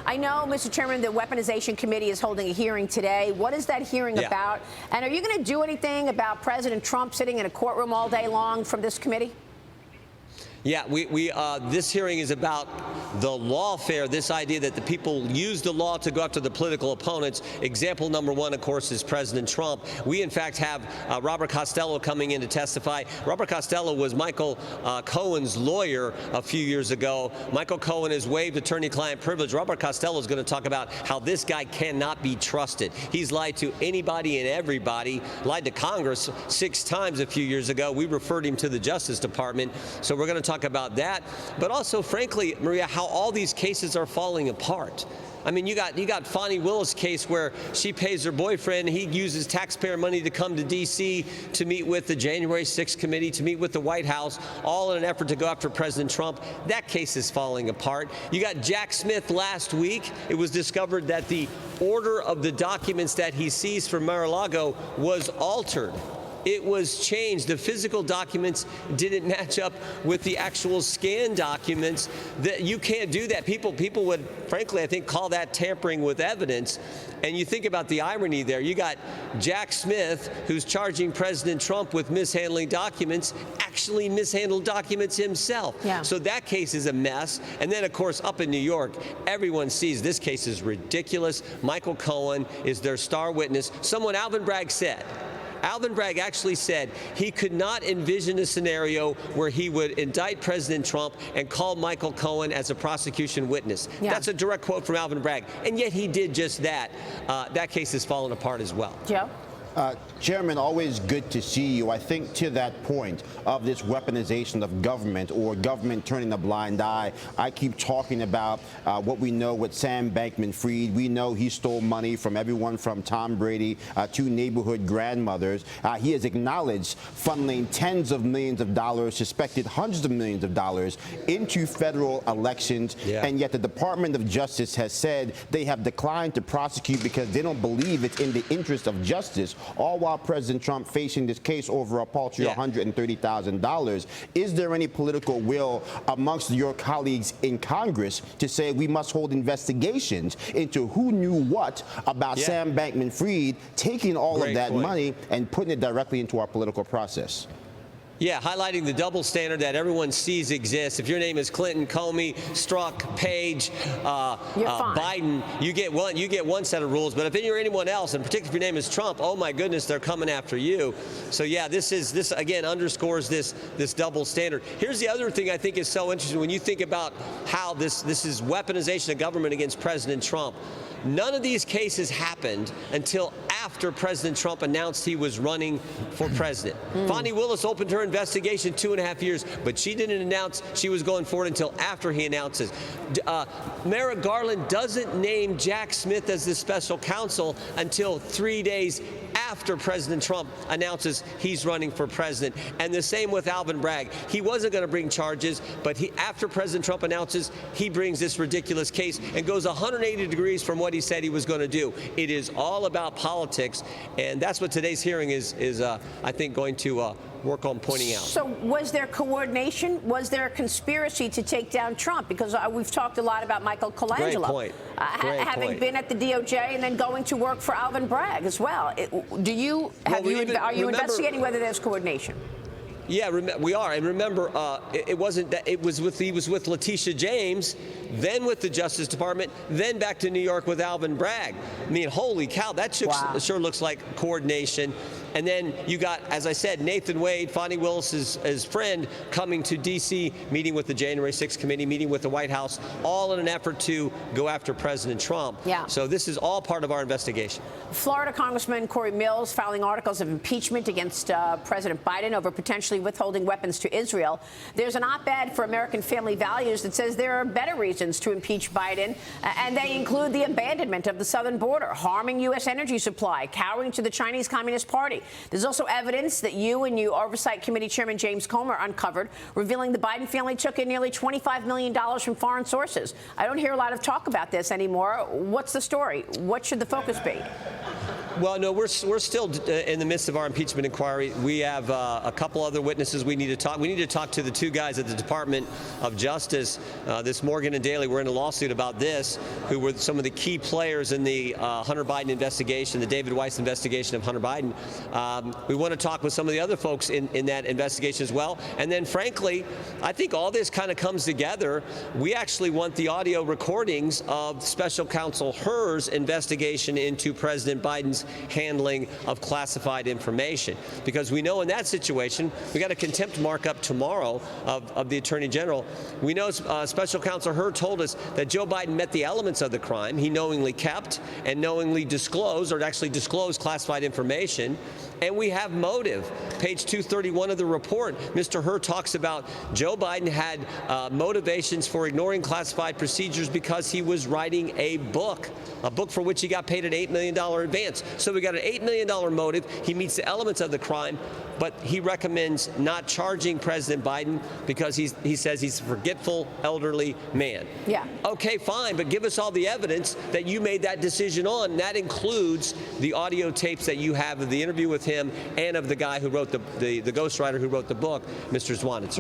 I know, Mr. Chairman, the Weaponization Committee is holding a hearing today. What is that hearing about? And are you going to do anything about President Trump sitting in a courtroom all day long from this committee? Yeah, this hearing is about the lawfare, this idea that the people use the law to go after the political opponents. Example number one, of course, is President Trump. We, in fact, have Robert Costello coming in to testify. Robert Costello was Michael Cohen's lawyer a few years ago. Michael Cohen has waived attorney-client privilege. Robert Costello is going to talk about how this guy cannot be trusted. He's lied to anybody and everybody, lied to Congress 6 times a few years ago. We referred him to the Justice Department. So we're going to talk about that, but also, frankly, Maria, how all these cases are falling apart. I mean, you got Fani Willis' case where she pays her boyfriend. He uses taxpayer money to come to D.C. to meet with the January 6th committee, to meet with the White House, all in an effort to go after President Trump. That case is falling apart. You got Jack Smith last week. It was discovered that the order of the documents that he seized from Mar-a-Lago was altered. It was changed. The physical documents didn't match up with the actual scanned documents. That you can't do that. People would, frankly, I think, call that tampering with evidence. And you think about the irony there. You got Jack Smith, who's charging President Trump with mishandling documents, actually mishandled documents himself. Yeah. So that case is a mess. And then, of course, up in New York, everyone sees this case is ridiculous. Michael Cohen is their star witness. Someone, Alvin Bragg, said, Alvin Bragg actually said he could not envision a scenario where he would indict President Trump and call Michael Cohen as a prosecution witness. Yeah. That's a direct quote from Alvin Bragg. And yet he did just that. That case has fallen apart as well. Joe? Chairman, always good to see you. I think to that point of this weaponization of government or government turning a blind eye, I keep talking about what we know with Sam Bankman-Fried. We know he stole money from everyone from Tom Brady to neighborhood grandmothers. He has acknowledged funneling tens of millions of dollars, suspected hundreds of millions of dollars into federal elections. Yeah. And yet the Department of Justice has said they have declined to prosecute because they don't believe it's in the interest of justice, all while President Trump facing this case over a paltry $130,000. Is there any political will amongst your colleagues in Congress to say we must hold investigations into who knew what about Sam Bankman-Fried taking all of that money and putting it directly into our political process? Yeah, highlighting the double standard that everyone sees exists. If your name is Clinton, Comey, Strzok, Page, Biden, you get one set of rules. But if you're anyone else, and particularly if your name is Trump, oh my goodness, they're coming after you. So yeah, this again underscores this double standard. Here's the other thing I think is so interesting when you think about how this is weaponization of government against President Trump. None of these cases happened until after President Trump announced he was running for president. Fani Willis opened her investigation 2.5 years, but she didn't announce she was going forward until after he announces. Merrick Garland doesn't name Jack Smith as the special counsel until 3 days after President Trump announces he's running for president. And the same with Alvin Bragg. He wasn't going to bring charges, but after President Trump announces, he brings this ridiculous case and goes 180 degrees from what he said he was going to do. It is all about politics, and that's what today's hearing is I think, going to work on pointing out. So was there coordination? Was there a conspiracy to take down Trump? Because we've talked a lot about Michael Colangelo. Great point. Having been at the DOJ and then going to work for Alvin Bragg as well. Are you investigating whether there's coordination? Yeah, we are, and remember, it wasn't that he was with Letitia James, then with the Justice Department, then back to New York with Alvin Bragg. I mean, holy cow, that sure looks like coordination. And then you got, as I said, Nathan Wade, Fani Willis's friend, coming to D.C., meeting with the January 6th committee, meeting with the White House, all in an effort to go after President Trump. Yeah. So this is all part of our investigation. Florida Congressman Corey Mills filing articles of impeachment against President Biden over potentially withholding weapons to Israel. There's an op-ed for American Family Values that says there are better reasons to impeach Biden, and they include the abandonment of the southern border, harming U.S. energy supply, cowering to the Chinese Communist Party. There's also evidence that you and your Oversight Committee Chairman James Comer uncovered, revealing the Biden family took in nearly $25 million from foreign sources. I don't hear a lot of talk about this anymore. What's the story? What should the focus be? Well, no, we're still in the midst of our impeachment inquiry. We have a couple other witnesses we need to talk. We need to talk to the two guys at the Department of Justice, this Morgan and Daley. We're in a lawsuit about this, who were some of the key players in the Hunter Biden investigation, the David Weiss investigation of Hunter Biden. We want to talk with some of the other folks in that investigation as well. And then, frankly, I think all this kind of comes together. We actually want the audio recordings of Special Counsel Hur's investigation into President Biden's handling of classified information, because we know in that situation we got a contempt markup tomorrow of the Attorney General. We know Special Counsel Hur told us that Joe Biden met the elements of the crime. He knowingly kept and knowingly disclosed, or actually disclosed, classified information. And we have motive. Page 231 of the report, Mr. Hur talks about Joe Biden had motivations for ignoring classified procedures because he was writing a book for which he got paid an $8 million advance. So we got an $8 million motive. He meets the elements of the crime, but he recommends not charging President Biden because he says he's a forgetful, elderly man. Yeah. Okay, fine, but give us all the evidence that you made that decision on. And that includes the audio tapes that you have of the interview with him and of the guy who wrote the ghostwriter who wrote the book, Mr. Zwanitzer.